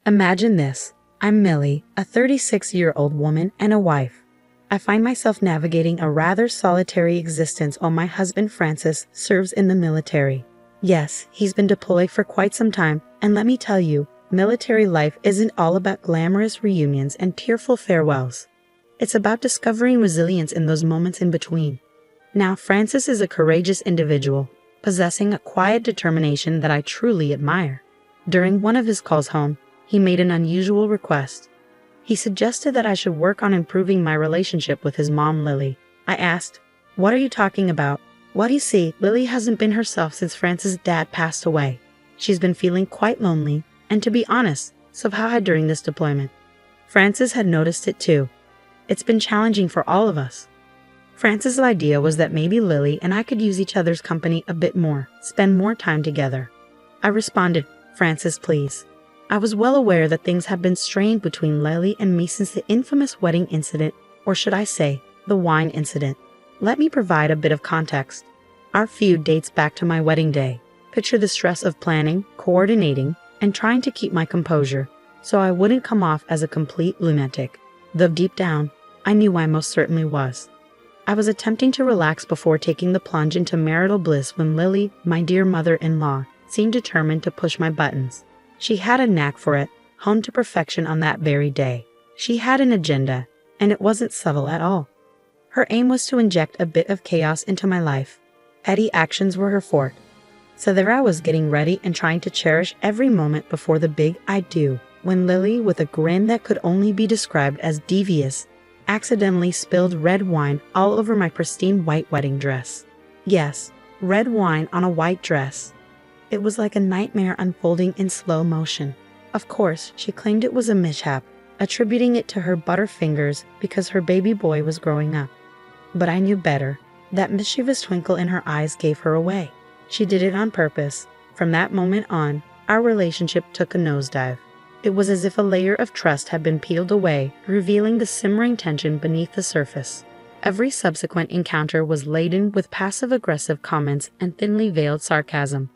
Imagine this. I'm Millie, a 36-year-old woman and a wife. I find myself navigating a rather solitary existence while my husband Francis serves in the military. Yes, he's been deployed for quite some time, and let me tell you, military life isn't all about glamorous reunions and tearful farewells. It's about discovering resilience in those moments in between. Now, Francis is a courageous individual, possessing a quiet determination that I truly admire. During one of his calls home, he made an unusual request. He suggested that I should work on improving my relationship with his mom, Lily. I asked, "What are you talking about?" "Well, you see, Lily hasn't been herself since Francis' dad passed away. She's been feeling quite lonely, and to be honest, so have I during this deployment." Francis had noticed it too. It's been challenging for all of us. Francis' idea was that maybe Lily and I could use each other's company a bit more, spend more time together. I responded, "Francis, please." I was well aware that things had been strained between Lily and me since the infamous wedding incident, or should I say, the wine incident. Let me provide a bit of context. Our feud dates back to my wedding day. Picture the stress of planning, coordinating, and trying to keep my composure, so I wouldn't come off as a complete lunatic. Though deep down, I knew I most certainly was. I was attempting to relax before taking the plunge into marital bliss when Lily, my dear mother-in-law, seemed determined to push my buttons. She had a knack for it, honed to perfection on that very day. She had an agenda, and it wasn't subtle at all. Her aim was to inject a bit of chaos into my life. Petty actions were her forte. So there I was getting ready and trying to cherish every moment before the big I do, when Lily, with a grin that could only be described as devious, accidentally spilled red wine all over my pristine white wedding dress. Yes, red wine on a white dress. It was like a nightmare unfolding in slow motion. Of course, she claimed it was a mishap, attributing it to her butterfingers because her baby boy was growing up. But I knew better. That mischievous twinkle in her eyes gave her away. She did it on purpose. From that moment on, our relationship took a nosedive. It was as if a layer of trust had been peeled away, revealing the simmering tension beneath the surface. Every subsequent encounter was laden with passive-aggressive comments and thinly veiled sarcasm.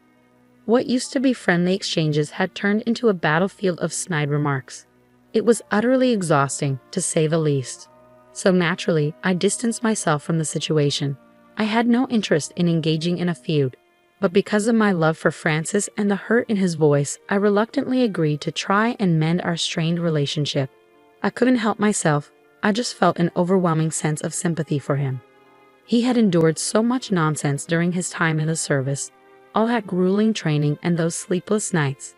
What used to be friendly exchanges had turned into a battlefield of snide remarks. It was utterly exhausting, to say the least. So naturally, I distanced myself from the situation. I had no interest in engaging in a feud, but because of my love for Francis and the hurt in his voice, I reluctantly agreed to try and mend our strained relationship. I couldn't help myself. I just felt an overwhelming sense of sympathy for him. He had endured so much nonsense during his time in the service, all that grueling training and those sleepless nights.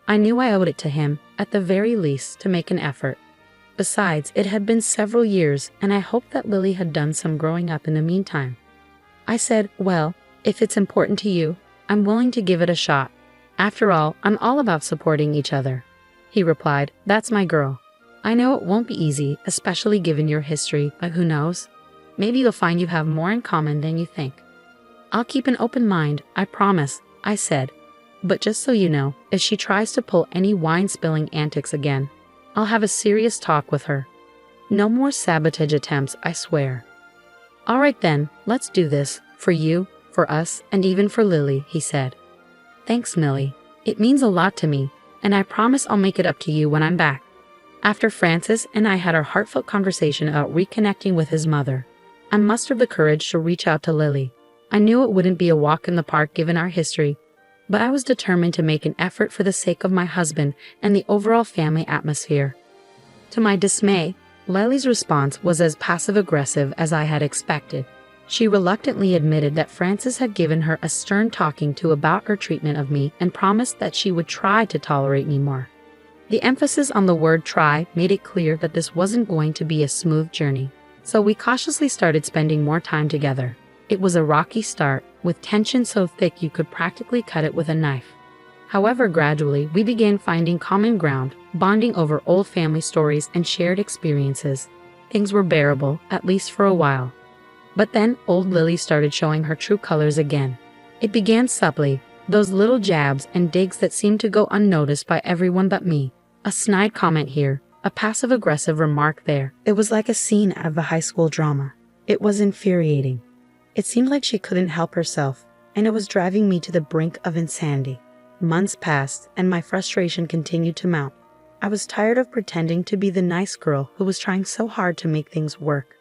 I knew I owed it to him, at the very least, to make an effort. Besides, it had been several years, and I hoped that Lily had done some growing up in the meantime. I said, "Well, if it's important to you, I'm willing to give it a shot. After all, I'm all about supporting each other." He replied, "That's my girl. I know it won't be easy, especially given your history, but who knows? Maybe you'll find you have more in common than you think." "I'll keep an open mind, I promise," I said. "But just so you know, if she tries to pull any wine-spilling antics again, I'll have a serious talk with her. No more sabotage attempts, I swear." "All right then, let's do this, for you, for us, and even for Lily," he said. "Thanks, Millie. It means a lot to me, and I promise I'll make it up to you when I'm back." After Francis and I had our heartfelt conversation about reconnecting with his mother, I mustered the courage to reach out to Lily. I knew it wouldn't be a walk in the park given our history, but I was determined to make an effort for the sake of my husband and the overall family atmosphere. To my dismay, Lily's response was as passive-aggressive as I had expected. She reluctantly admitted that Francis had given her a stern talking to about her treatment of me and promised that she would try to tolerate me more. The emphasis on the word try made it clear that this wasn't going to be a smooth journey, so we cautiously started spending more time together. It was a rocky start, with tension so thick you could practically cut it with a knife. However, gradually, we began finding common ground, bonding over old family stories and shared experiences. Things were bearable, at least for a while. But then, old Lily started showing her true colors again. It began subtly, those little jabs and digs that seemed to go unnoticed by everyone but me. A snide comment here, a passive-aggressive remark there. It was like a scene out of a high school drama. It was infuriating. It seemed like she couldn't help herself, and it was driving me to the brink of insanity. Months passed, and my frustration continued to mount. I was tired of pretending to be the nice girl who was trying so hard to make things work.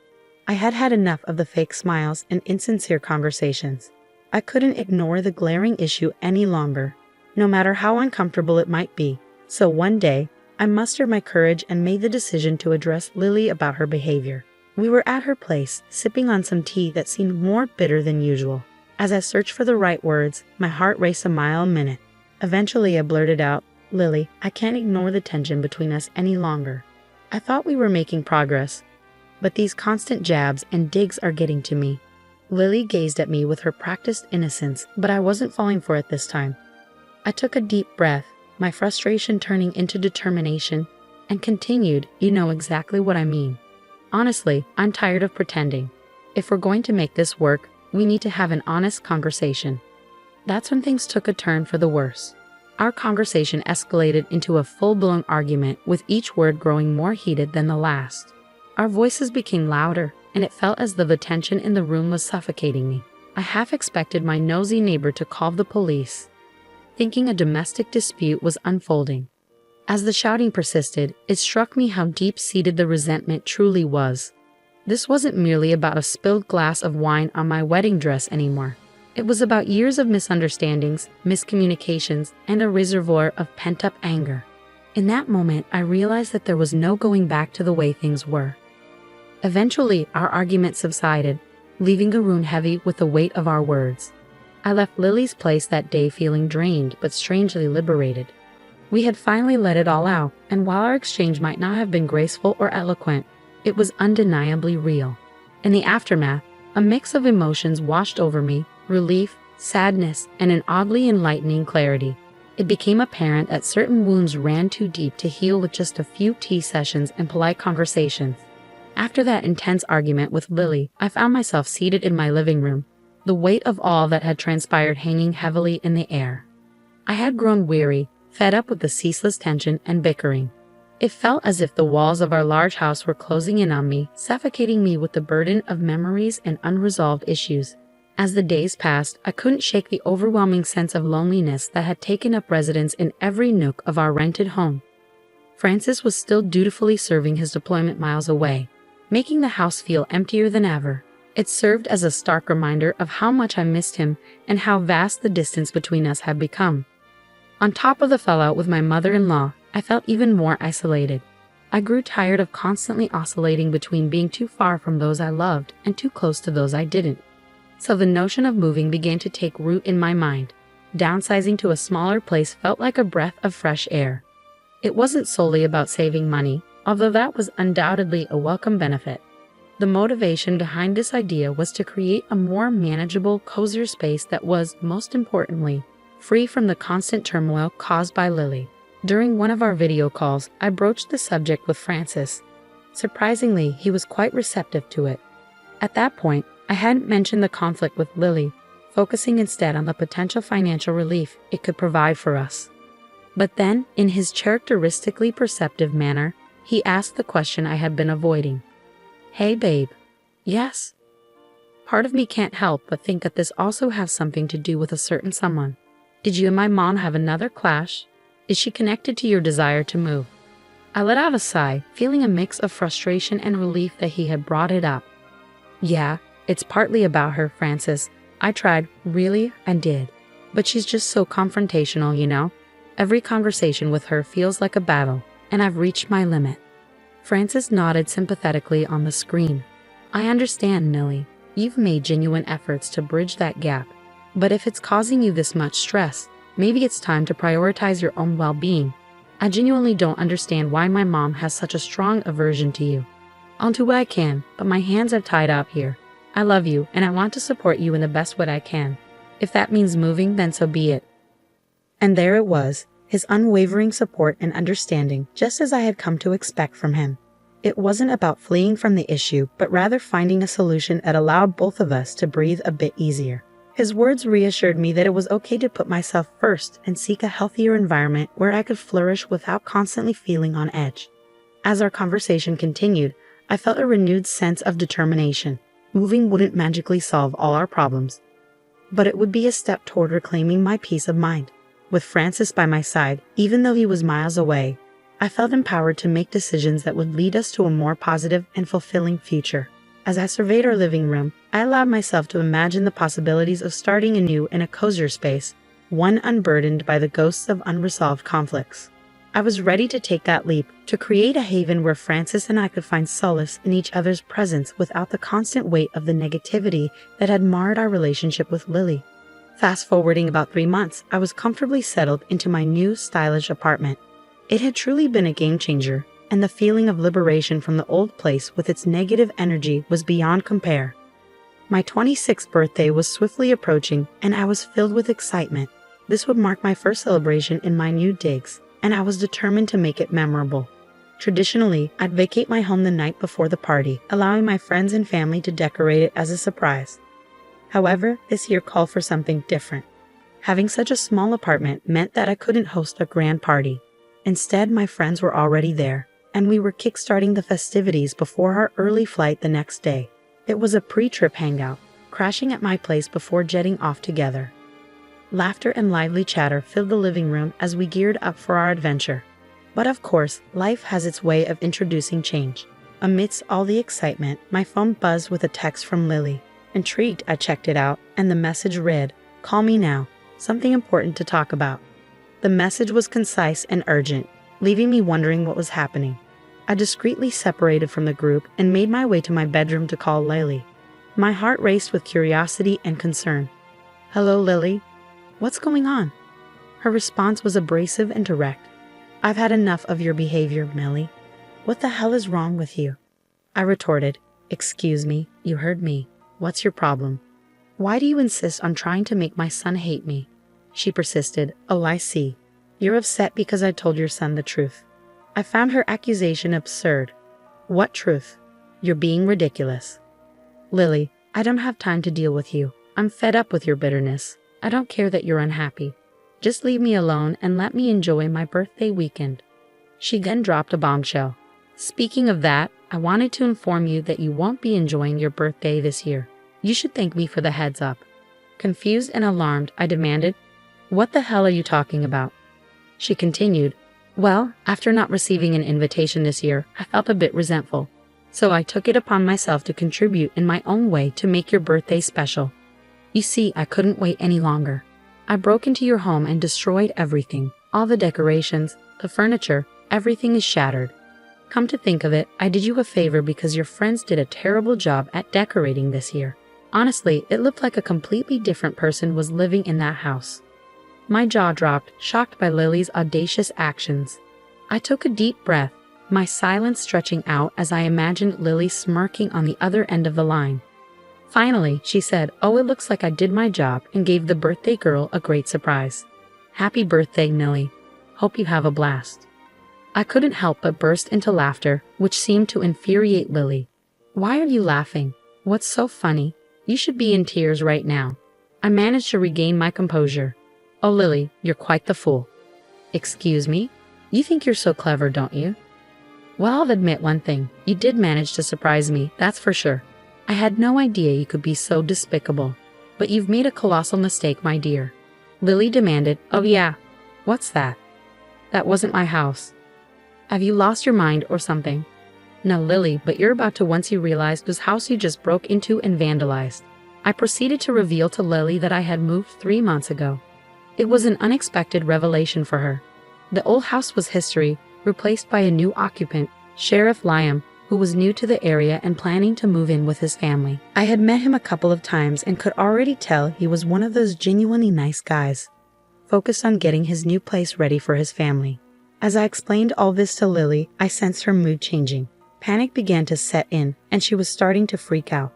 I had had enough of the fake smiles and insincere conversations. I couldn't ignore the glaring issue any longer, no matter how uncomfortable it might be. So one day, I mustered my courage and made the decision to address Lily about her behavior. We were at her place, sipping on some tea that seemed more bitter than usual. As I searched for the right words, my heart raced a mile a minute. Eventually, I blurted out, "Lily, I can't ignore the tension between us any longer. I thought we were making progress, but these constant jabs and digs are getting to me." Lily gazed at me with her practiced innocence, but I wasn't falling for it this time. I took a deep breath, my frustration turning into determination, and continued, "You know exactly what I mean. Honestly, I'm tired of pretending. If we're going to make this work, we need to have an honest conversation." That's when things took a turn for the worse. Our conversation escalated into a full-blown argument, with each word growing more heated than the last. Our voices became louder, and it felt as though the tension in the room was suffocating me. I half expected my nosy neighbor to call the police, thinking a domestic dispute was unfolding. As the shouting persisted, it struck me how deep-seated the resentment truly was. This wasn't merely about a spilled glass of wine on my wedding dress anymore. It was about years of misunderstandings, miscommunications, and a reservoir of pent-up anger. In that moment, I realized that there was no going back to the way things were. Eventually, our argument subsided, leaving the room heavy with the weight of our words. I left Lily's place that day feeling drained but strangely liberated. We had finally let it all out, and while our exchange might not have been graceful or eloquent, it was undeniably real. In the aftermath, a mix of emotions washed over me: relief, sadness, and an oddly enlightening clarity. It became apparent that certain wounds ran too deep to heal with just a few tea sessions and polite conversations. After that intense argument with Lily, I found myself seated in my living room, the weight of all that had transpired hanging heavily in the air. I had grown weary, fed up with the ceaseless tension and bickering. It felt as if the walls of our large house were closing in on me, suffocating me with the burden of memories and unresolved issues. As the days passed, I couldn't shake the overwhelming sense of loneliness that had taken up residence in every nook of our rented home. Francis was still dutifully serving his deployment miles away, making the house feel emptier than ever. It served as a stark reminder of how much I missed him and how vast the distance between us had become. On top of the fallout with my mother-in-law, I felt even more isolated. I grew tired of constantly oscillating between being too far from those I loved and too close to those I didn't. So the notion of moving began to take root in my mind. Downsizing to a smaller place felt like a breath of fresh air. It wasn't solely about saving money, although that was undoubtedly a welcome benefit. The motivation behind this idea was to create a more manageable, cozier space that was, most importantly, free from the constant turmoil caused by Lily. During one of our video calls, I broached the subject with Francis. Surprisingly, he was quite receptive to it. At that point, I hadn't mentioned the conflict with Lily, focusing instead on the potential financial relief it could provide for us. But then, in his characteristically perceptive manner, he asked the question I had been avoiding. "Hey babe." "Yes?" Part of me can't help but think that this also has something to do with a certain someone. Did you and my mom have another clash? Is she connected to your desire to move? I let out a sigh, feeling a mix of frustration and relief that he had brought it up. "Yeah, it's partly about her, Francis. I tried, really, and did. But she's just so confrontational, you know? Every conversation with her feels like a battle, and I've reached my limit." Francis nodded sympathetically on the screen. "I understand, Millie. You've made genuine efforts to bridge that gap. But if it's causing you this much stress, maybe it's time to prioritize your own well-being. I genuinely don't understand why my mom has such a strong aversion to you. I'll do what I can, but my hands are tied up here. I love you, and I want to support you in the best way I can. If that means moving, then so be it." And there it was, his unwavering support and understanding, just as I had come to expect from him. It wasn't about fleeing from the issue, but rather finding a solution that allowed both of us to breathe a bit easier. His words reassured me that it was okay to put myself first and seek a healthier environment where I could flourish without constantly feeling on edge. As our conversation continued, I felt a renewed sense of determination. Moving wouldn't magically solve all our problems, but it would be a step toward reclaiming my peace of mind. With Francis by my side, even though he was miles away, I felt empowered to make decisions that would lead us to a more positive and fulfilling future. As I surveyed our living room, I allowed myself to imagine the possibilities of starting anew in a cozier space, one unburdened by the ghosts of unresolved conflicts. I was ready to take that leap, to create a haven where Francis and I could find solace in each other's presence without the constant weight of the negativity that had marred our relationship with Lily. Fast forwarding about 3 months, I was comfortably settled into my new stylish apartment. It had truly been a game changer, and the feeling of liberation from the old place with its negative energy was beyond compare. My 26th birthday was swiftly approaching, and I was filled with excitement. This would mark my first celebration in my new digs, and I was determined to make it memorable. Traditionally, I'd vacate my home the night before the party, allowing my friends and family to decorate it as a surprise. However, this year called for something different. Having such a small apartment meant that I couldn't host a grand party. Instead, my friends were already there, and we were kickstarting the festivities before our early flight the next day. It was a pre-trip hangout, crashing at my place before jetting off together. Laughter and lively chatter filled the living room as we geared up for our adventure. But of course, life has its way of introducing change. Amidst all the excitement, my phone buzzed with a text from Lily. Intrigued, I checked it out, and the message read, "Call me now. Something important to talk about." The message was concise and urgent, leaving me wondering what was happening. I discreetly separated from the group and made my way to my bedroom to call Lily. My heart raced with curiosity and concern. "Hello, Lily. What's going on?" Her response was abrasive and direct. "I've had enough of your behavior, Millie. What the hell is wrong with you?" I retorted, "Excuse me, you heard me. What's your problem? Why do you insist on trying to make my son hate me?" She persisted. "Oh, I see. You're upset because I told your son the truth." I found her accusation absurd. "What truth? You're being ridiculous." "Lily, I don't have time to deal with you. I'm fed up with your bitterness. I don't care that you're unhappy. Just leave me alone and let me enjoy my birthday weekend." She then dropped a bombshell. "Speaking of that, I wanted to inform you that you won't be enjoying your birthday this year. You should thank me for the heads up." Confused and alarmed, I demanded, "What the hell are you talking about?" She continued, "Well, after not receiving an invitation this year, I felt a bit resentful. So I took it upon myself to contribute in my own way to make your birthday special. You see, I couldn't wait any longer. I broke into your home and destroyed everything. All the decorations, the furniture, everything is shattered. Come to think of it, I did you a favor because your friends did a terrible job at decorating this year. Honestly, it looked like a completely different person was living in that house." My jaw dropped, shocked by Lily's audacious actions. I took a deep breath, my silence stretching out as I imagined Lily smirking on the other end of the line. Finally, she said, "Oh, it looks like I did my job and gave the birthday girl a great surprise. Happy birthday, Millie. Hope you have a blast." I couldn't help but burst into laughter, which seemed to infuriate Lily. "Why are you laughing? What's so funny? You should be in tears right now." I managed to regain my composure. "Oh, Lily, you're quite the fool." "Excuse me? You think you're so clever, don't you?" "Well, I'll admit one thing. You did manage to surprise me, that's for sure. I had no idea you could be so despicable. But you've made a colossal mistake, my dear." Lily demanded. "Oh yeah? What's that?" "That wasn't my house." "Have you lost your mind or something?" "No, Lily, but you're about to once you realize whose house you just broke into and vandalized." I proceeded to reveal to Lily that I had moved 3 months ago. It was an unexpected revelation for her. The old house was history, replaced by a new occupant, Sheriff Liam, who was new to the area and planning to move in with his family. I had met him a couple of times and could already tell he was one of those genuinely nice guys, focused on getting his new place ready for his family. As I explained all this to Lily, I sensed her mood changing. Panic began to set in, and she was starting to freak out.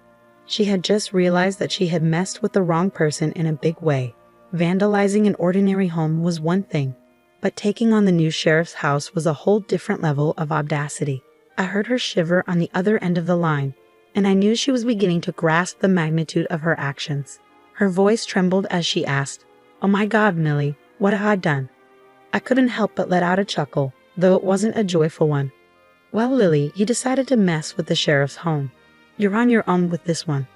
She had just realized that she had messed with the wrong person in a big way. Vandalizing an ordinary home was one thing, but taking on the new sheriff's house was a whole different level of audacity. I heard her shiver on the other end of the line, and I knew she was beginning to grasp the magnitude of her actions. Her voice trembled as she asked, "Oh my God, Millie, what have I done?" I couldn't help but let out a chuckle, though it wasn't a joyful one. "Well, Lily, you decided to mess with the sheriff's home. You're on your own with this one."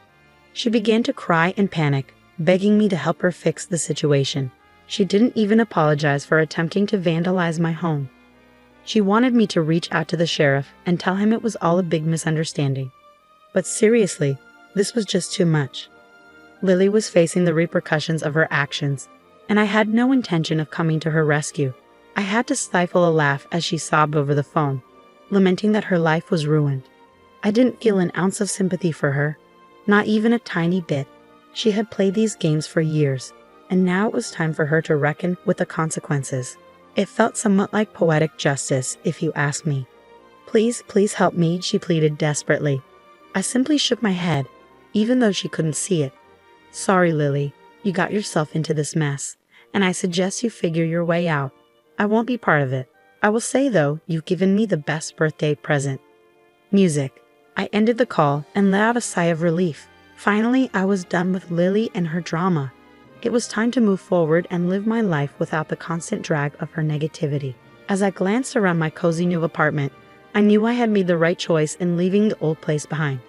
She began to cry and panic, begging me to help her fix the situation. She didn't even apologize for attempting to vandalize my home. She wanted me to reach out to the sheriff and tell him it was all a big misunderstanding. But seriously, this was just too much. Lily was facing the repercussions of her actions, and I had no intention of coming to her rescue. I had to stifle a laugh as she sobbed over the phone, lamenting that her life was ruined. I didn't feel an ounce of sympathy for her, not even a tiny bit. She had played these games for years, and now it was time for her to reckon with the consequences. It felt somewhat like poetic justice, if you ask me. Please, please help me, she pleaded desperately. I simply shook my head, even though she couldn't see it. Sorry, Lily, you got yourself into this mess, and I suggest you figure your way out. I won't be part of it. I will say, though, you've given me the best birthday present. Music. I ended the call and let out a sigh of relief. Finally, I was done with Lily and her drama. It was time to move forward and live my life without the constant drag of her negativity. As I glanced around my cozy new apartment, I knew I had made the right choice in leaving the old place behind.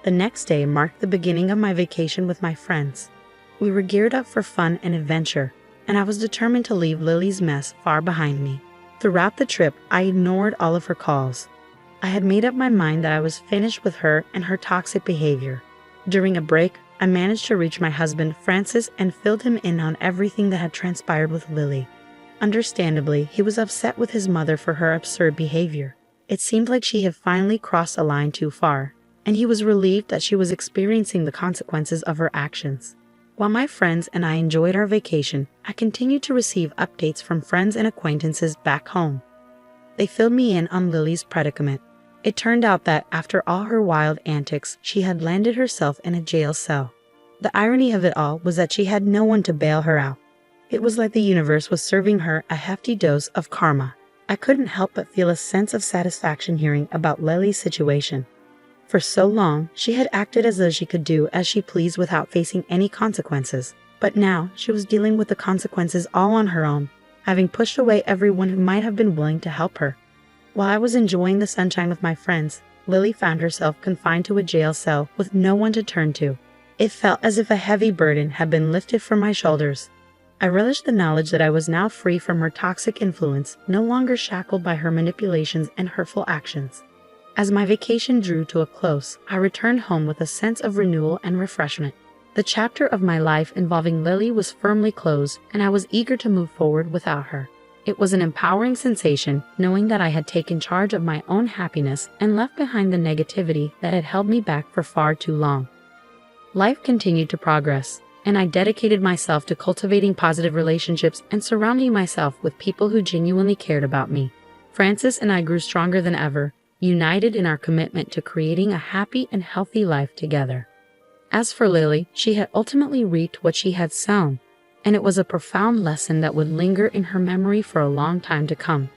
The next day marked the beginning of my vacation with my friends. We were geared up for fun and adventure, and I was determined to leave Lily's mess far behind me. Throughout the trip, I ignored all of her calls. I had made up my mind that I was finished with her and her toxic behavior. During a break, I managed to reach my husband, Francis, and filled him in on everything that had transpired with Lily. Understandably, he was upset with his mother for her absurd behavior. It seemed like she had finally crossed a line too far, and he was relieved that she was experiencing the consequences of her actions. While my friends and I enjoyed our vacation, I continued to receive updates from friends and acquaintances back home. They filled me in on Lily's predicament. It turned out that, after all her wild antics, she had landed herself in a jail cell. The irony of it all was that she had no one to bail her out. It was like the universe was serving her a hefty dose of karma. I couldn't help but feel a sense of satisfaction hearing about Lily's situation. For so long, she had acted as though she could do as she pleased without facing any consequences. But now, she was dealing with the consequences all on her own, having pushed away everyone who might have been willing to help her. While I was enjoying the sunshine with my friends, Lily found herself confined to a jail cell with no one to turn to. It felt as if a heavy burden had been lifted from my shoulders. I relished the knowledge that I was now free from her toxic influence, no longer shackled by her manipulations and hurtful actions. As my vacation drew to a close, I returned home with a sense of renewal and refreshment. The chapter of my life involving Lily was firmly closed, and I was eager to move forward without her. It was an empowering sensation, knowing that I had taken charge of my own happiness and left behind the negativity that had held me back for far too long. Life continued to progress, and I dedicated myself to cultivating positive relationships and surrounding myself with people who genuinely cared about me. Francis and I grew stronger than ever, united in our commitment to creating a happy and healthy life together. As for Lily, she had ultimately reaped what she had sown, and it was a profound lesson that would linger in her memory for a long time to come.